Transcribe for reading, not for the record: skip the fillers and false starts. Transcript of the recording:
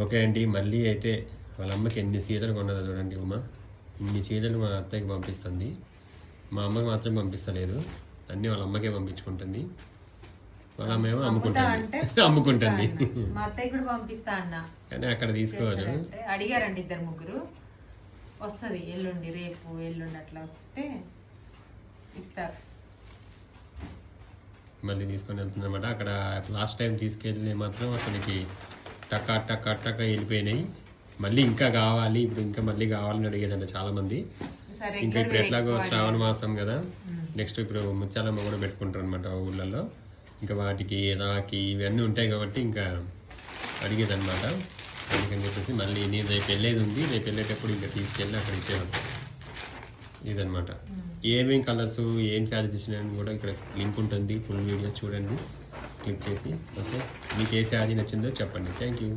Okay అండి, మళ్ళీ అయితే వాళ్ళ అమ్మకి ఎన్ని చీరలు కొన్నదో చూడండి. ఇన్ని చీరలు మా అత్తయ్యకి పంపిస్తుంది, మా అమ్మకి మాత్రం పంపిస్తలేదు. అన్నీ వాళ్ళ అమ్మకే పంపించుకుంటుంది. వాళ్ళ అమ్మ ఏమో అమ్ముకుంటుంది. మా అత్తయ్య కూడా పంపిస్తా అన్న, కానీ అక్కడ తీసుకోవాలి. అడిగారండి 2-3 వస్తుంది. ఎల్లుండి రేపు ఎల్లుండి అట్లా వస్తే ఇస్తారు. మళ్ళీ తీసుకొని వెళ్తుందన్నమాట. అక్కడ లాస్ట్ టైం తీసుకెళ్ళి మాత్రం అసలుకి టక్క వెళ్ళిపోయినాయి. మళ్ళీ ఇంకా కావాలి, ఇప్పుడు ఇంకా మళ్ళీ కావాలని అడిగేదంట చాలా మంది. ఇంకా ఇప్పుడు ఎట్లాగో శ్రావణ మాసం కదా, నెక్స్ట్ ఇప్పుడు ముత్యాలమ్మ కూడా పెట్టుకుంటారు అనమాట ఊళ్ళల్లో. ఇంకా వాటికి రాకి ఇవన్నీ ఉంటాయి కాబట్టి ఇంకా అడిగేదన్నమాట. అందుకని చెప్పేసి మళ్ళీ నేను రేపు వెళ్ళేది ఉంది, రేపు వెళ్ళేటప్పుడు ఇంకా తీసుకెళ్ళి అక్కడ ఇచ్చేస్తాను. ఇదనమాట. ఏమేం కలర్స్ ఏం ఛార్జ్ చేసినాయని కూడా ఇక్కడ లింక్ ఉంటుంది, ఫుల్ వీడియో చూడండి క్లిక్ చేసి. ఓకే, మీకు ఏ శారీ నచ్చిందో చెప్పండి. Thank you.